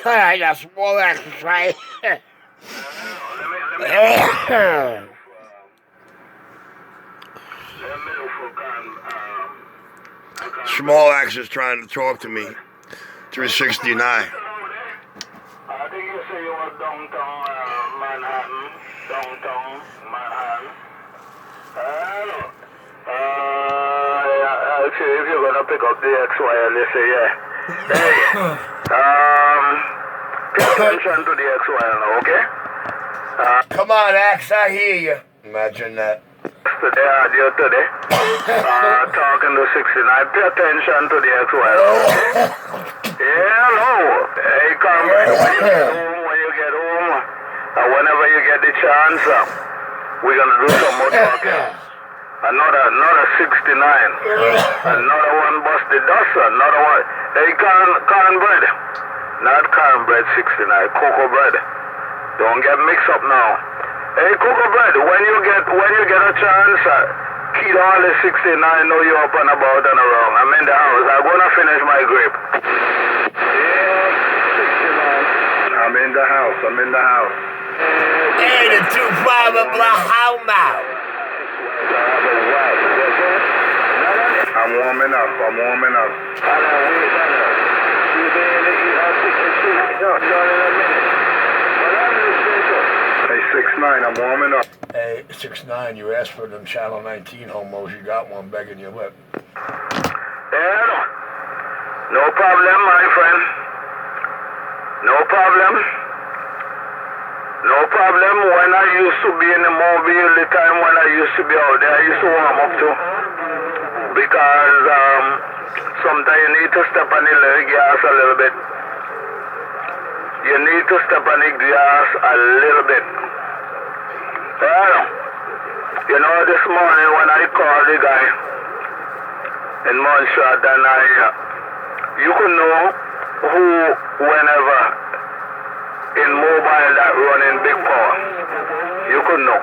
Alright, that's small exercise. Small Axe is trying to talk to me. 369. I think you say you were downtown Manhattan. Downtown Manhattan. Hello. I'll see if you're gonna pick up the XYL, you say yeah. Hey, pay attention to the XYL now, okay? Come on, Axe, I hear you. Imagine that. Today, audio today. Talking to 69. Pay attention to the XYL, okay? Hello. Hey, comrade, when you get home, whenever you get the chance, we're gonna do some more talking. Another 69. Another one bust the dust. Another one. Hey, cornbread. Not cornbread 69. Cocoa bread. Don't get mixed up now. Hey, cocoa bread. When you get a chance, keep all the 69. Know you up and about and around. I'm in the house. I'm gonna finish my grape. Yeah, 69. I'm in the house. I'm in the house. Hey, the 2-5 Oklahoma. I'm warming up. Hey, 6'9", I'm warming up. Hey, 6'9", you asked for them Channel 19 homos. You got one begging your lip. Yeah, no problem, my friend. No problem. No problem. When I used to be in the mobile, the time when I used to be out there, I used to warm up too. Because sometimes you need to step on the gas a little bit. You need to step on the gas a little bit. You know, this morning when I called the guy in Montshot, and you could know who, whenever, in mobile that running big power. You could know.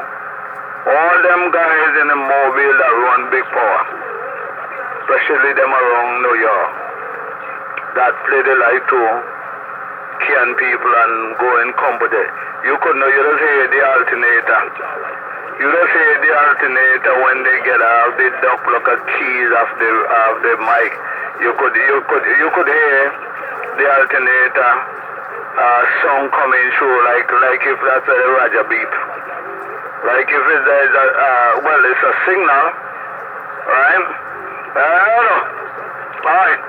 All them guys in the mobile that run big power, especially them around New York, that play the light too, can people and go in company. You could know, you just hear the alternator. You just hear the alternator when they get off the duck block of keys off the mic. You could hear the alternator song coming through like if that's a Raja beep. Like if it's it's a signal, right? Alright.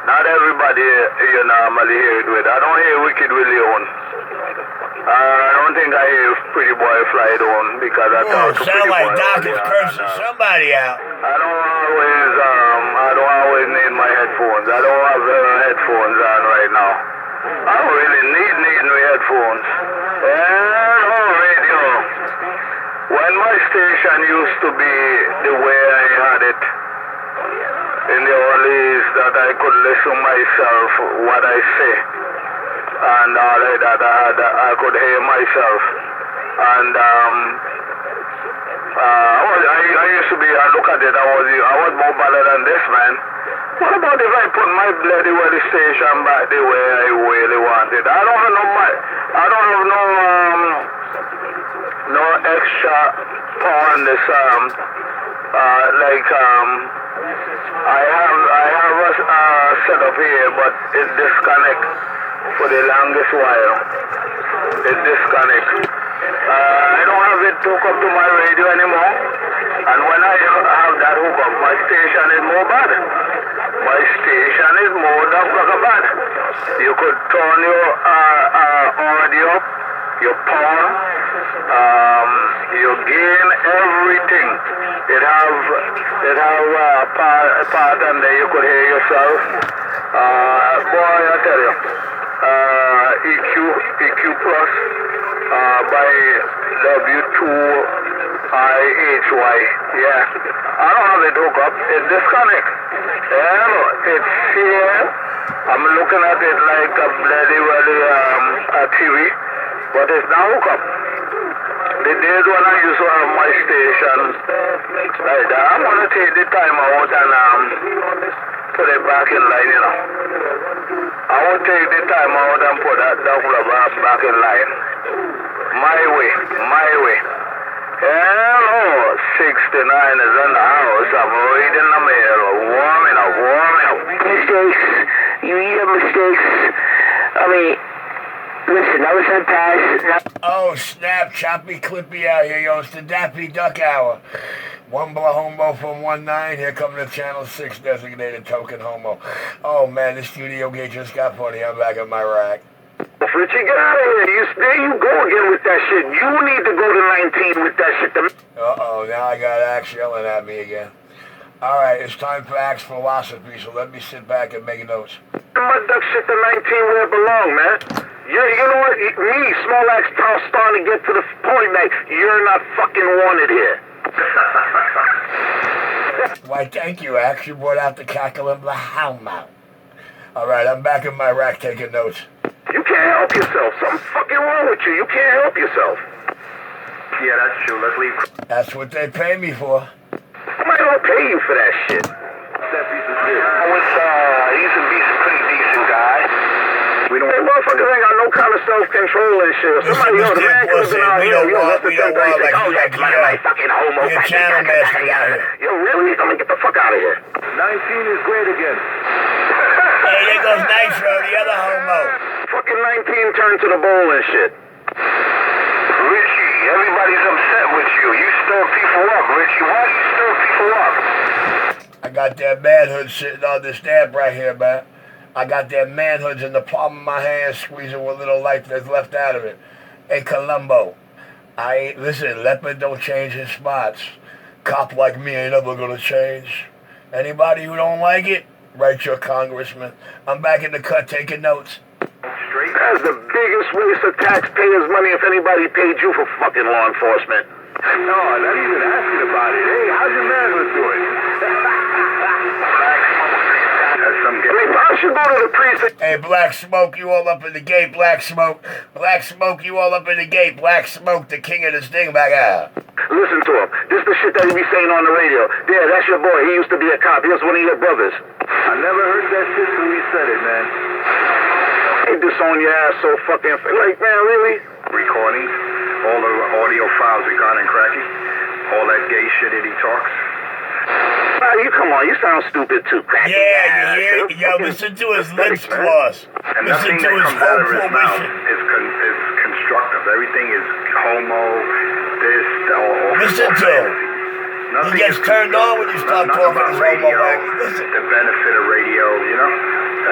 Not everybody you normally hear it with. I don't hear Wicked Willie on. I don't think I hear Pretty Boy Fly on because I talk to Pretty Boy. Sound like Doc is cursing somebody out. I don't always need my headphones. I don't have headphones on right now. I don't really need my headphones. And radio. When my station used to be the way I had it, in the old days that I could listen myself what I say, and all like that I could hear myself, and I used to be. I look at it. I was more better than this, man. What about if I put my bloody weather station back the way I really want it? I don't have no extra power on this I have a setup here, but it disconnect for the longest while. It disconnect. I don't have it hooked up to my radio anymore, and when I have that hook up, my station is more bad. My station is more bad. You could turn your audio up, your power, your gain, everything. It have a part and there you could hear yourself. Boy, I tell you, EQ Plus by W2IHY. Yeah, I don't have it hooked up. It disconnect. It's here. I'm looking at it like a bloody TV, but it's not hooked up. The days when I used to have my station like that, I'm going to take the time out and put it back in line, you know. I will take the time out and put that rubber back in line. My way, my way. Hello, 69 is in the house. I'm reading the mail. Warming up, warming up. Mistakes. You eat up mistakes. I mean, listen, that was in the past. Oh, snap, choppy clippy out here, yo. It's the Dappy Duck Hour. One blow homo from 1-9. Here come the Channel 6 designated token homo. Oh, man, the studio gate just got funny. I'm back at my rack. Richie, get out of here. There you go again with that shit. You need to go to 19 with that shit. Uh-oh, now I got Axe yelling at me again. All right, it's time for Axe philosophy, so let me sit back and make notes. My duck shit to 19 where it belong, man. You know what? Me, Small Axe Town, starting to get to the point that you're not fucking wanted here. Why, thank you, Axe. You brought out the cackle and the homo. All right, I'm back in my rack taking notes. You can't help yourself. Something's fucking wrong with you. You can't help yourself. Yeah, that's true. Let's leave. That's what they pay me for. Somebody don't pay you for that shit. That piece of shit. He's a pretty decent guy. We don't. Hey, motherfuckers ain't got no kind of self-control and shit. Somebody else, man, could have been out here. We don't want like fucking homo. You're a channel master out here. Yo, really? I'm gonna get the fuck out of here. 19 is great again. Hey, there goes Nitro, the other homo. Fucking 19 turned to the bowl and shit. Richie, everybody's upset with you. You stir people up, Richie. Why do you stir people up? I got that manhood sitting on the stamp right here, man. I got that manhoods in the palm of my hand, squeezing what little life that's left out of it. Hey, Columbo, listen, leopard don't change his spots. Cop like me ain't ever gonna change. Anybody who don't like it, write your congressman. I'm back in the cut taking notes. That's the biggest waste of taxpayers' money if anybody paid you for fucking law enforcement. No, I'm not even asking about it. Hey, how's your manhood doing? I should go to the precinct. Hey, Black Smoke, you all up in the gate, Black Smoke. Black Smoke, you all up in the gate. Black Smoke, the king of the stingback. Listen to him. This is the shit that he be saying on the radio. Yeah, that's your boy. He used to be a cop. He was one of your brothers. I never heard that shit till he said it, man. They disown your ass so fucking... Like, man, really? Recordings. All the audio files are gone and cracky. All that gay shit that he talks. You come on, you sound stupid too, cracky. Yeah, you hear? Yo, listen to his lips gloss. Listen to his whole formation. Is constructive. Everything is homo, this, listen to him. He gets turned on when you start talking his homo language. Listen. The benefit of radio, you know?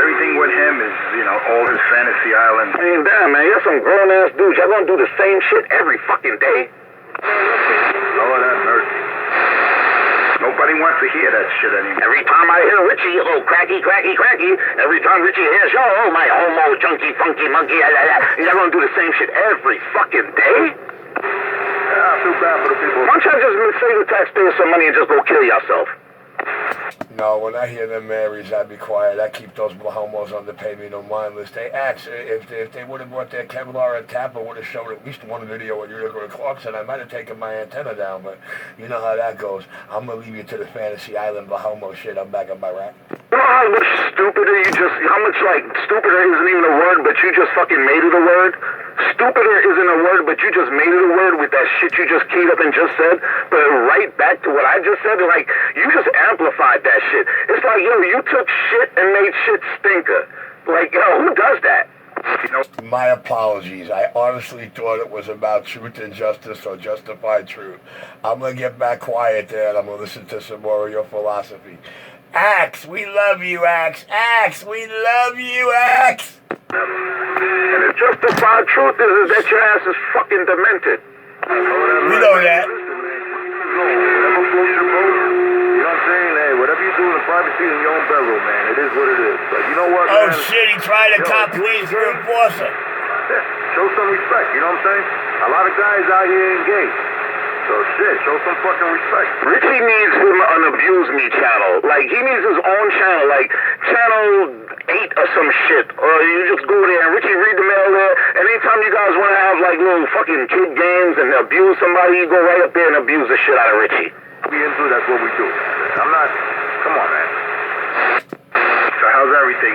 Everything with him is, you know, all his fantasy island. I mean, damn, man, you're some grown-ass dudes. Y'all gonna do the same shit every fucking day? Lord have mercy. Nobody wants to hear that shit anymore. Every time I hear Richie, oh, cracky, cracky, cracky. Every time Richie hears, oh, my homo, junkie, funky, monkey, y'all gonna do the same shit every fucking day? Yeah, I feel bad for the people. Why don't y'all just save the taxpayers some money and just go kill yourself? No, when I hear them Marys, I'd be quiet. I keep those homos on the pay me no mind list. They ask if they would have brought their Kevlar and Tapper, would have showed at least one video with Utica Clarkson. I might have taken my antenna down, but you know how that goes. I'm gonna leave you to the fantasy island homo shit. I'm back on my rack. You know how much stupider how much like stupider isn't even a word, but you just fucking made it a word? Stupider isn't a word, but you just made it a word with that shit you just keyed up and just said. But right back to what I just said, like, you just amplified that shit. It's like, yo, you took shit and made shit stinker. Like, yo, who does that? You know? My apologies. I honestly thought it was about truth and justice or justified truth. I'm going to get back quiet there and I'm going to listen to some more of your philosophy. Axe, we love you, Axe. Axe, we love you, Axe. And the justified truth is that your ass is fucking demented. We know that. You know what I'm saying? Hey, whatever you do in the private seat in your own bedroom, man, it is what it is. But you know what, man? Oh, shit, he tried to cop please for enforcer. Show some respect, you know what I'm saying? A lot of guys out here ain't gay. So shit, show some fucking respect. Richie needs him an Abuse Me channel. Like, he needs his own channel, like channel 8 or some shit. Or you just go there and Richie read the mail there. Anytime you guys want to have like little fucking kid games and abuse somebody, you go right up there and abuse the shit out of Richie. We into that's what we do. I'm not, come on, man. So how how's everything?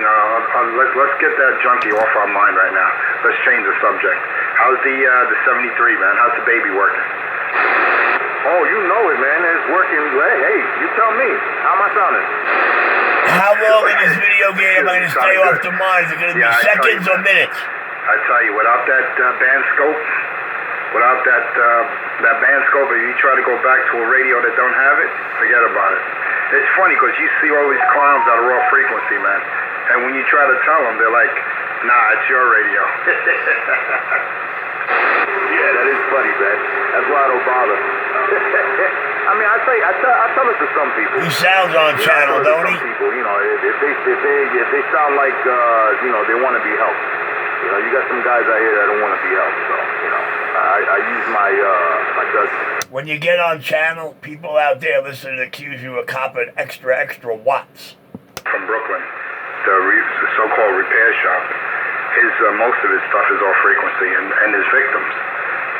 Let's get that junkie off our mind right now. Let's change the subject. How's the 73, man? How's the baby working? Oh, you know it, man. It's working. Hey, you tell me. How am I sounding? How long in this video game am I going to stay off the mind? Is it going to be seconds or minutes? I tell you, without that band scope, without that band scope, if you try to go back to a radio that don't have it, forget about it. It's funny because you see all these clowns that are off frequency, man. And when you try to tell them, they're like, nah, it's your radio. Yeah, that is funny, man. That's why I don't bother. I mean, I tell it to some people. He sounds on channel, don't he? Some people, if they sound like, they want to be helped. You got some guys out here that don't want to be helped, so, I use my judgment. When you get on channel, people out there listening accuse you of copping extra watts. From Brooklyn, the so-called repair shop, most of his stuff is off frequency, and his victims,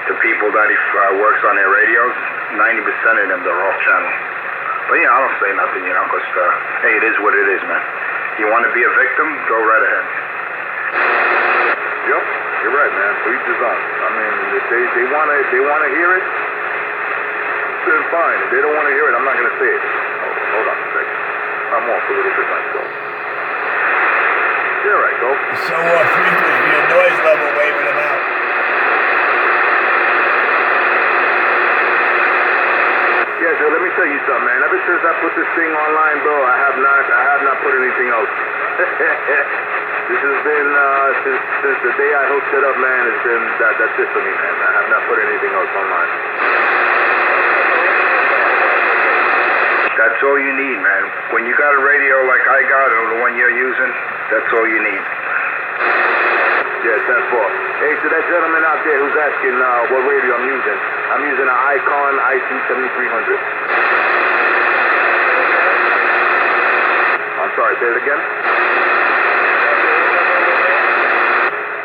the people that he works on their radios, 90% of them, they're off channel. But I don't say nothing, because, hey, it is what it is, man. You want to be a victim, go right ahead. Yep, you're right, man. To each his own. I mean, if they want to hear it, then fine. If they don't want to hear it, I'm not going to say it. Hold on a second. I'm off a little bit myself. There I go. So off frequency, your noise level waving them out. Yeah, dude, let me tell you something, man. Ever since I put this thing online, bro, I have not put anything else. This has been since the day I hooked it up, man. It's been that's it for me, man. I have not put anything else online. That's all you need, man. When you got a radio like I got, or the one you're using, that's all you need. Yeah, 10-4. Hey, to that gentleman out there who's asking what radio I'm using an Icon IC7300. I'm sorry, say it again.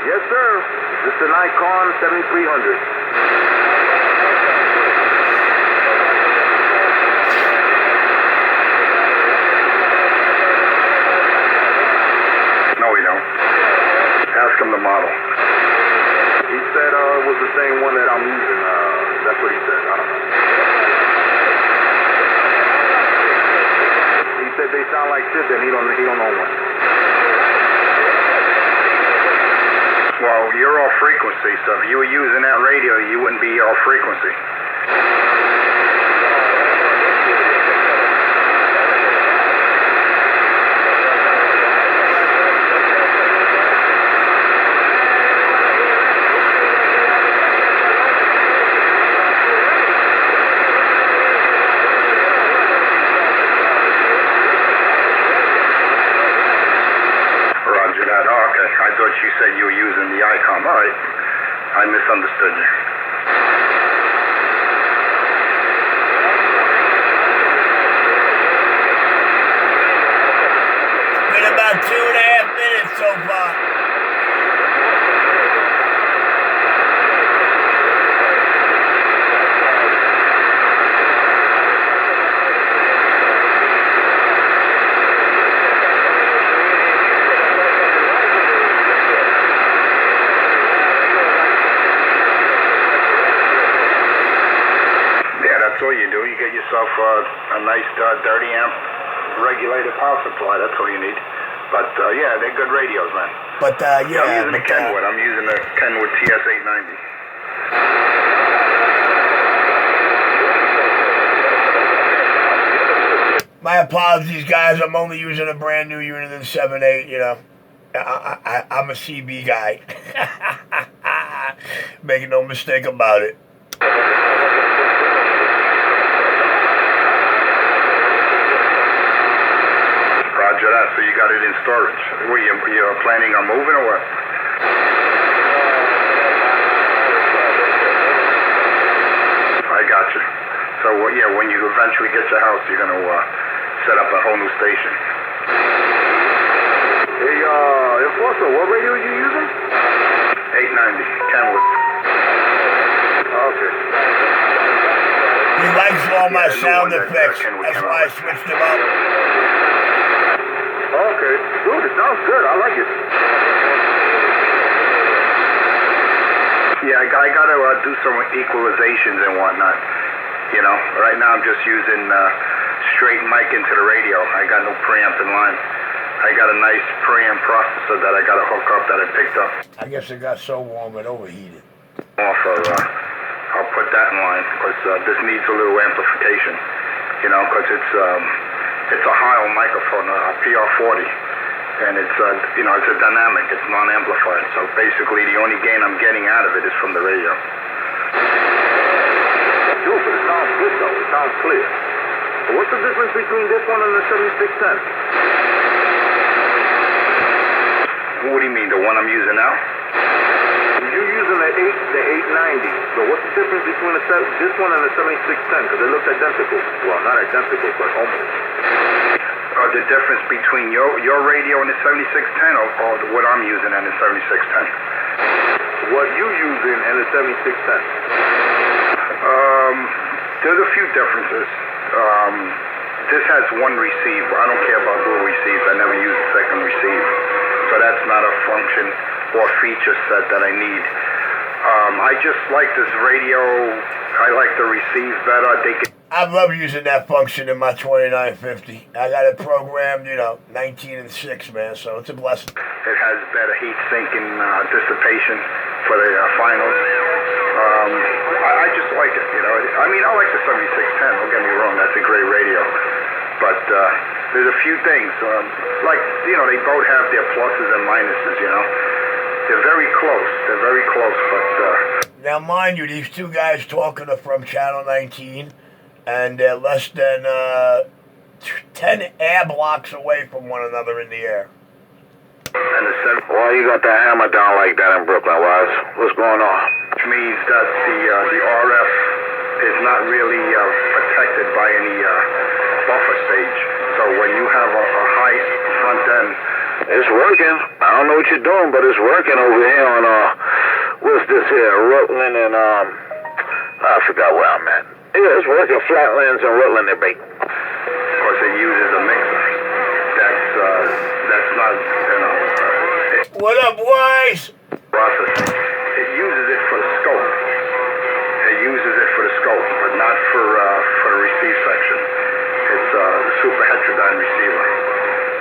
Yes, sir. It's an Icon 7300. No, we don't. Ask him the model. He said it was the same one that I'm using. That's what he said. I don't know. He said they sound like shit, then he don't know one. Well, you're off frequency, so if you were using that radio, you wouldn't be off frequency. I thought you said you were using the Icon. All right. I misunderstood you. It's been about 2.5 minutes so far. That's all you do. You get yourself a nice 30 amp regulated power supply. That's all you need. But yeah, they're good radios, man. But I'm using the Kenwood. I'm using the Kenwood TS890. My apologies, guys. I'm only using a brand new unit in 7.8. I'm a CB guy. Make no mistake about it. Roger that. So you got it in storage. Were you're planning on moving or what? I got you. So yeah, when you eventually get your house, you're gonna set up a whole new station. Hey, Enforcer, what radio are you using? 890, Kenwood. Okay. He likes all my sound effects. That's why I switched him up. Okay. It's good. It sounds good. I like it. Yeah, I got to do some equalizations and whatnot. You know, right now I'm just using straight mic into the radio. I got no preamp in line. I got a nice preamp processor that I got to hook up that I picked up. I guess it got so warm it overheated. I'll put that in line because this needs a little amplification. You know, because it's a Heil microphone, a PR40. And it's it's a dynamic, it's non-amplified. So basically the only gain I'm getting out of it is from the radio. Dude, but it sounds good though, it sounds clear. But what's the difference between this one and the 7610? What do you mean, the one I'm using now? You're using the 890. So what's the difference between this one and the 7610? Because they look identical. Well, not identical, but almost. The difference between your radio and the 7610 or what I'm using and the 7610? What you using and the 7610? There's a few differences. This has one receive. I don't care about dual receive. I never use a second receive. So that's not a function or feature set that I need. I just like this radio. I like the receive better. I love using that function in my 2950. I got it programmed, 19 and 6, man, so it's a blessing. It has better heat sink and dissipation for the finals. I just like it, I mean, I like the 7610, don't get me wrong, that's a great radio. But there's a few things, they both have their pluses and minuses, They're very close, but... Now, mind you, these two guys talking are from Channel 19, and they're less than 10 air blocks away from one another in the air. Why you got the hammer down like that in Brooklyn, Wise? What's going on? Which means that the RF is not really protected by any buffer stage. So when you have a high front end, it's working. I don't know what you're doing, but it's working over here on what's this here, Rutland and I forgot where I'm at. Yeah, it's working Flatlands and Rutland and Bacon. Of course, it uses a mixer. That's not, What up, Wise? Processing. It uses it for the scope. But not for the receive section. It's a super heterodyne receiver.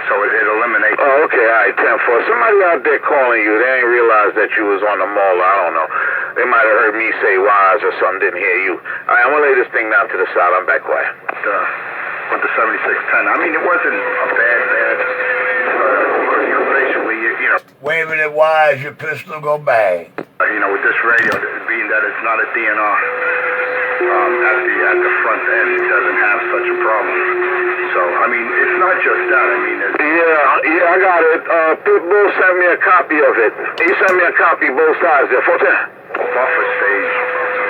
So it eliminates... Oh, okay, all right, 10-4. Somebody out there calling you, they ain't realized that you was on the mall, I don't know. They might have heard me say Wise or something, didn't hear you. All right, I'm going to lay this thing down to the side, I'm back quiet. With the 7610, I mean, it wasn't a bad, basically, Waving it Wise, your pistol go bang. With this radio, being that it's not a DNR, at the front end, it doesn't have such a problem. So, I mean, it's not just that. I mean, yeah, I got it. Pitbull sent me a copy of it. He sent me a copy both sides there. Buffer stage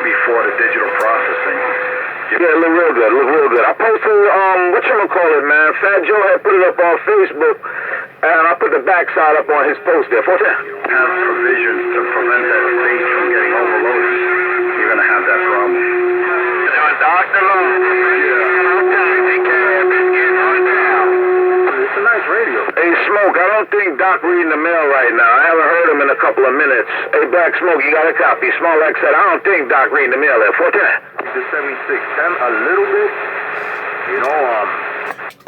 before the digital processing. Yeah, it look real good. I posted, whatchamacallit, man. Fat Joe had put it up on Facebook, and I put the backside up on his post there. Have provisions to prevent that stage from getting overloaded. You're going to have that problem. Dr. Long. It's a nice radio. Hey, Smoke, I don't think Doc reading the mail right now. I haven't heard him in a couple of minutes. Hey, Black Smoke, you got a copy. Small X said, I don't think Doc reading the mail there. 410. The 7610, a little bit.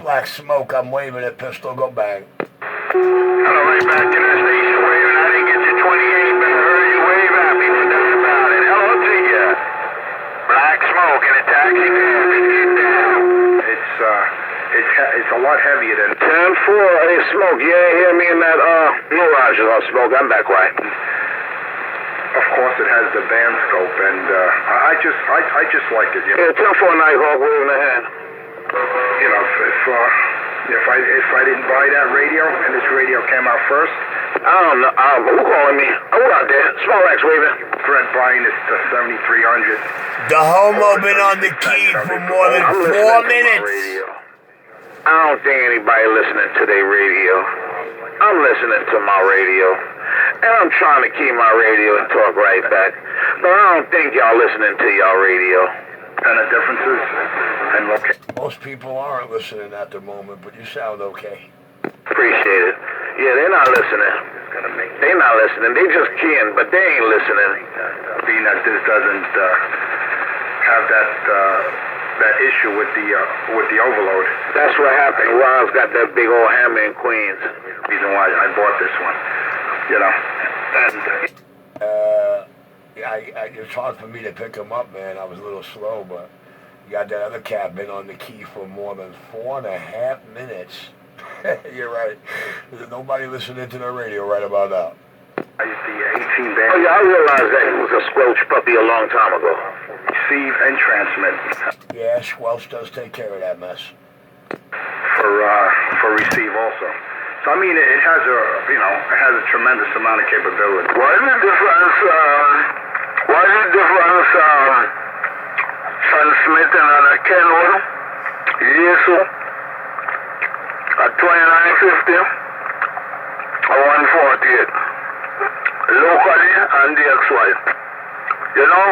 Black Smoke, I'm waving it, pistol go bang. Hello, right back to the station waving. I didn't get you 28, but I heard you wave at me, no doubt about it. Hello to you. Black Smoke in a taxi cab. Get down. It's a lot heavier than 10-4. Hey, Smoke, you ain't hear me in that no Rogers on Smoke. I'm back quiet. Of course, it has the band scope, and I just like it. Yeah, 10-4 Nighthawk waving the hand. If I didn't buy that radio and this radio came out first, I don't know. Who calling me? Oh, what out there? Small X waving. Brett buying this to 7300. The homo been on the key for more than 4 minutes. I don't think anybody listening to their radio. I'm listening to my radio. And I'm trying to keep my radio and talk right back. But I don't think y'all listening to y'all radio. And the differences and location. Most people aren't listening at the moment, but you sound okay. Appreciate it. Yeah, they're not listening. They're not listening. They just can, but they ain't listening. Being that this doesn't have that issue with the overload. That's what happened. Ron's got that big old hammer in Queens. Reason why I bought this one. You know. And it's hard for me to pick him up, man. I was a little slow, but you got that other cat been on the key for more than 4.5 minutes. You're right. There's nobody listening to the radio right about now. The 18 band. Oh yeah, I realized that he was a squelch puppy a long time ago. Receive and transmit. Yeah, Squelch does take care of that mess. For receive also. So I mean, it has a tremendous amount of capability. What is the difference? Transmitting on a Kenwood, Yesu, at 2950 or 148. Locally and DXY. You know,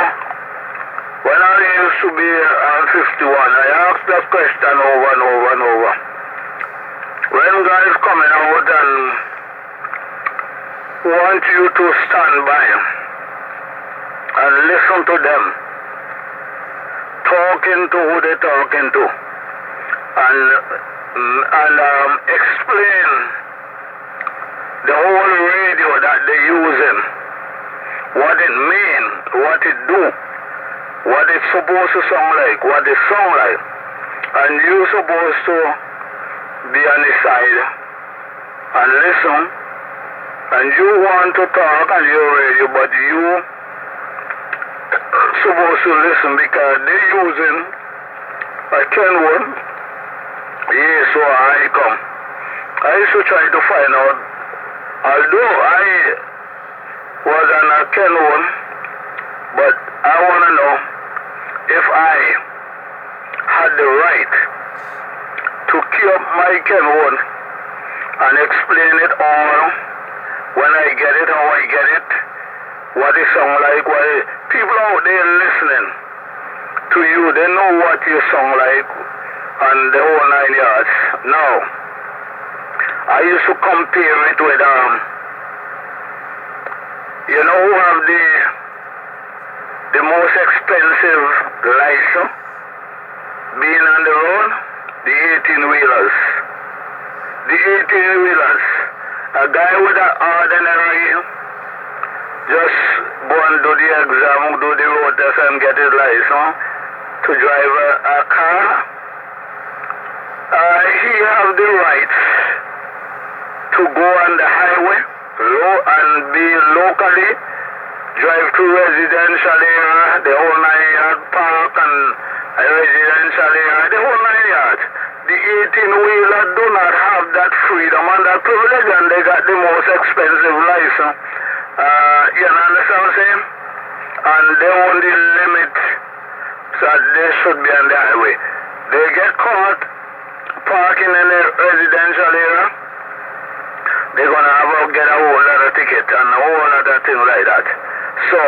when I used to be on 51, I asked that question over and over and over. When guys coming out and want you to stand by and listen to them, talking to who they're talking to, and explain the whole radio that they're using, what it mean, what it do, what it's supposed to sound like, what it sound like, and you're supposed to be on the side and listen, and you want to talk on your radio, but you supposed to listen because they're using a Kenwood. Yes, so I come. I used to try to find out, although I was on a Kenwood, but I want to know if I had the right to key up my Kenwood and explain it all when I get it, how I get it, what it sound like, people out there listening to you, they know what you sound like and the whole 9 yards. Now, I used to compare it with, who have the most expensive license being on the road? The 18-wheelers. The 18-wheelers. A guy with an ordinary just go and do the exam, do the road test and get his license to drive a car. He have the right to go on the highway and be locally, drive to residential area, the whole 9-yard park and a residential area, the whole 9 yards. The 18-wheeler do not have that freedom and that privilege, and they got the most expensive license. You understand what I'm saying? And they own the limit, so they should be on the highway. They get caught parking in a residential area, they're going to get a whole lot of ticket and a whole lot of things like that. So,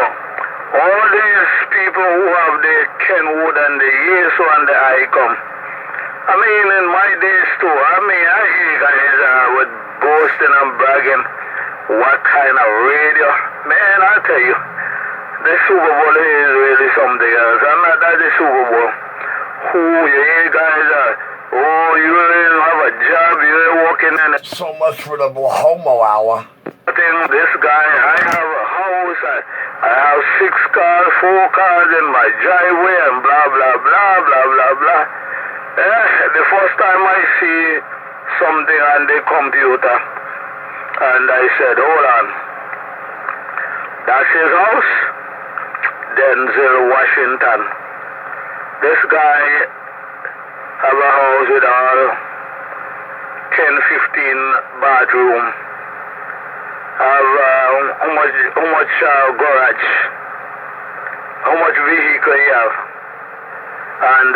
all these people who have the Kenwood and the Yeso and the ICOM, I mean, in my days too, I hear guys with boasting and bragging what kind of radio. Man, I tell you, the Super Bowl is really something else. I'm not at the Super Bowl. Who you hear guys you ain't have a job, you ain't working in it. So much for the homo hour. This guy, I have a house, I have 6 cars, 4 cars in my driveway and blah, blah, blah, blah, blah, blah. The first time I see something on the computer, and I said, hold on, that's his house? Denzel Washington. This guy have a house with all 10-15 bathroom. Have how much garage, how much vehicle you have, and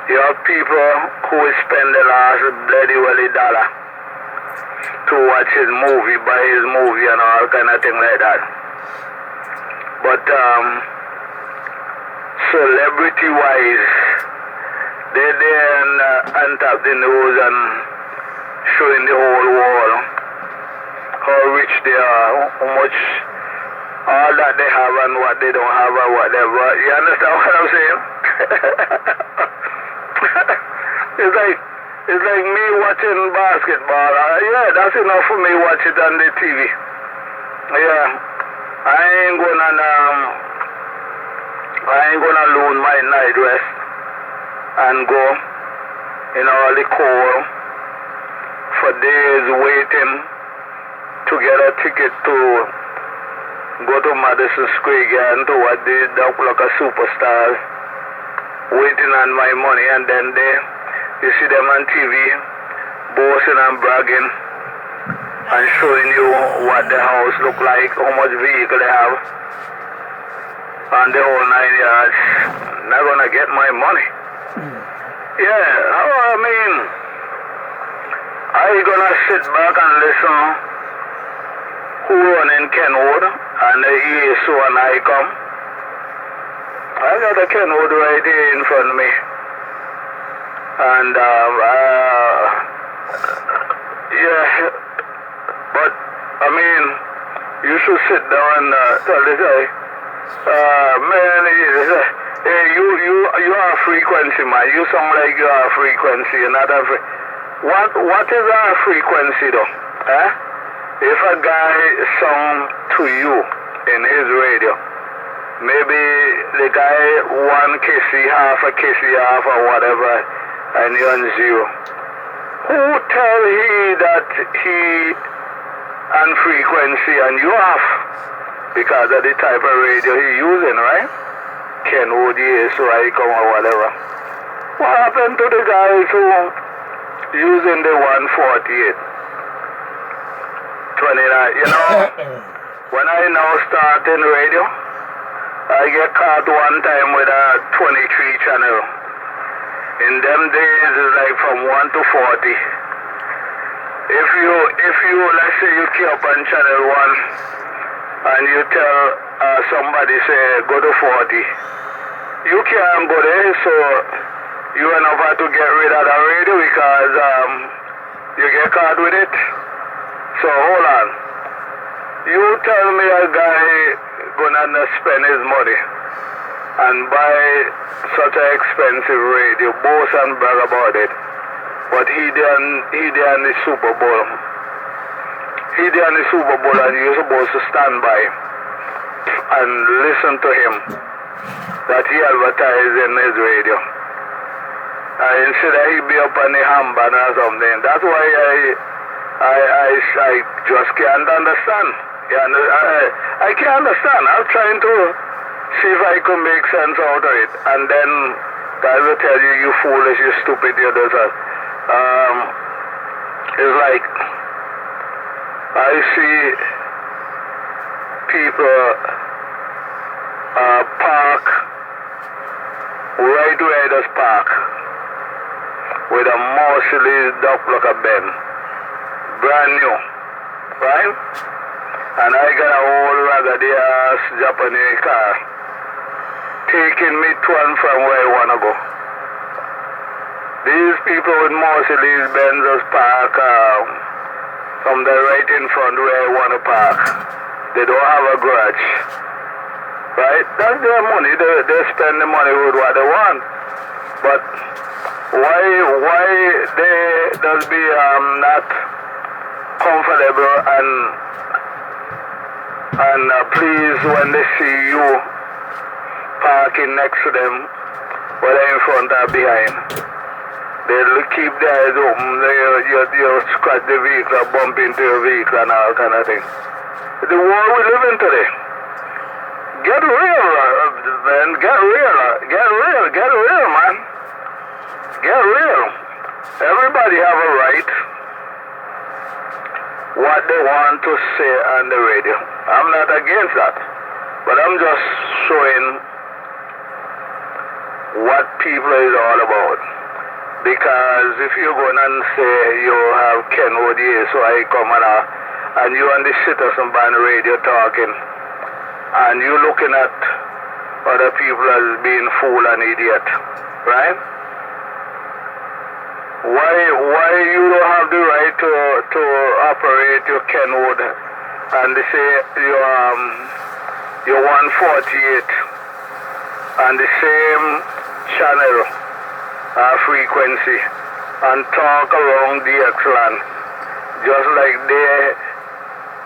you have people who will spend the last bloody welly dollar to watch his movie, buy his movie and all kind of thing like that. But celebrity wise, they're there and top the news and showing the whole world how rich they are, how much all that they have and what they don't have or whatever. You understand what I'm saying? it's like me watching basketball. Yeah, that's enough for me watch it on the TV. Yeah, I ain't gonna lose my night rest and go in all the cold for days waiting to get a ticket to go to Madison Square Garden to watch the Doc Locker Superstars, waiting on my money, and then you see them on TV boasting and bragging and showing you what the house look like, how much vehicle they have, and the whole 9 yards. Not gonna get my money. Yeah, I mean, I gonna sit back and listen who running Kenwood and the ESO and I come. I got a Kenwood right here in front of me. And yeah, but I mean, you should sit down and tell this guy, man, hey, you are a frequency, man. You sound like you are a frequency, you're not a What is our frequency though? Eh? If a guy sung to you in his radio, maybe the guy 1 kc, half a kc, half or whatever, and you're on 0. Who tell he that he on frequency and you off? Because of the type of radio he using, right? Kenwood, so I come or whatever. What happened to the guys who using the 148? 29, you know, when I now start in radio, I get caught one time with a 23 channel. In them days, it's like from 1 to 40. If you let's say you queue up on channel 1 and you tell somebody say go to 40, you can't go there, so you end up have to get rid of the radio because you get caught with it. So hold on. You tell me a guy gonna spend his money and buy such an expensive radio, boast and brag about it, but he there on the Super Bowl. He there on the Super Bowl and you're supposed to stand by and listen to him that he advertised in his radio. Instead of he be up on the handband or something. That's why I just can't understand. I can't understand. I'm trying to see if I could make sense out of it. And then guys will tell you, you foolish, you stupid, you do that. It's like I see people park right where it is park with a Mercedes Doc Locker Benz, brand new, right? And I got a whole raggedy ass Japanese car taking me to and from where I want to go. These people with Mercedes Benz's park from the right in front where I want to park. They don't have a garage, right? That's their money. They spend the money with what they want. But why they does be not comfortable and pleased when they see you parking next to them, whether in front or behind? They'll keep their eyes open. You'll scratch the vehicle, bump into your vehicle and all kind of thing. The world we live in today. Get real, man. Get real, man. Get real. Everybody have a right what they want to say on the radio. I'm not against that. But I'm just showing what people is all about. Because if you're going and say you have Kenwood here, so I come and you on the Citizen Band radio talking, and you looking at other people as being fool and idiot, right? Why you don't have the right to operate your Kenwood and they say your 148 and the same channel frequency and talk around the X-land just like they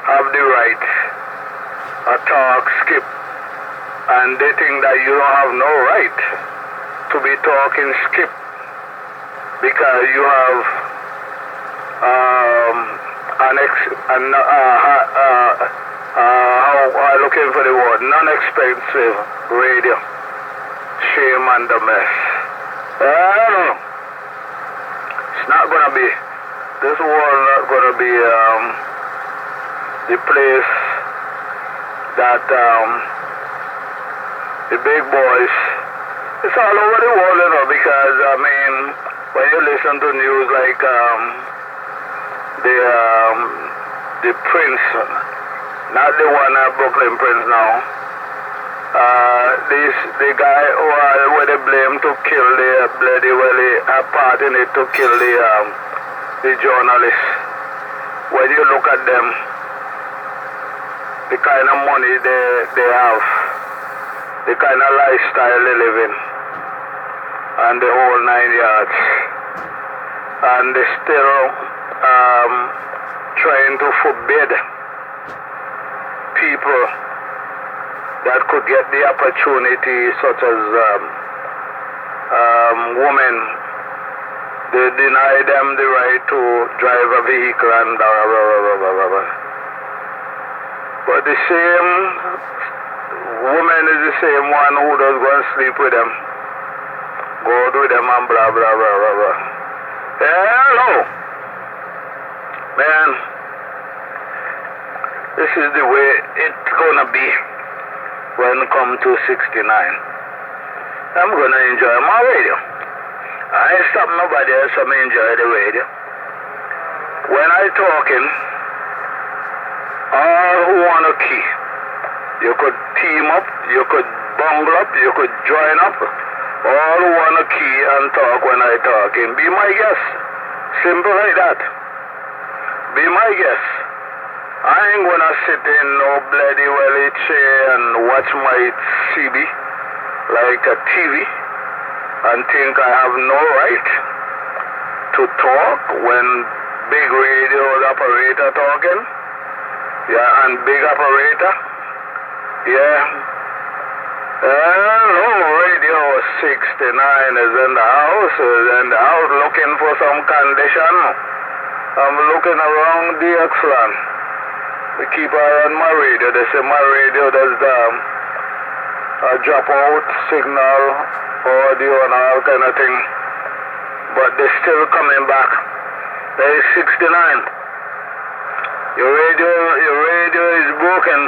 have the right talk, skip, and they think that you don't have no right to be talking skip because you have looking for the word, non-expensive radio. Shame and the mess. It's not gonna be, this world not gonna be the place that the big boys, it's all over the world, you know, because I mean, when you listen to news like the Prince, not the one Brooklyn Prince now, the guy where they blame to kill the bloody, well, a part in it to kill the journalists. When you look at them, the kind of money they have, the kind of lifestyle they live in, and the whole 9 yards, and they still trying to forbid people that could get the opportunity, such as women. They deny them the right to drive a vehicle and blah, blah, blah, blah, blah, blah. But the same woman is the same one who does go and sleep with them, go out with them and blah, blah, blah, blah, blah. Hello. Man, this is the way it's gonna be when it comes to 69. I'm gonna enjoy my radio. I ain't stopping nobody else from enjoy the radio. When I talking, all who want a key, you could team up, you could bungle up, you could join up. All who want a key and talk when I talking. Be my guest. Simple like that. Be my guest. I ain't gonna sit in no bloody welly chair and watch my CB like a TV and think I have no right to talk when big radio operator talking. Yeah, and big operator. Yeah. Hello, Radio 69 is in the house, looking for some condition. I'm looking around the X-land. We keep eye on my radio. They say my radio does drop out signal, audio and all kind of thing. But they're still coming back. There is 69. Your radio is broken.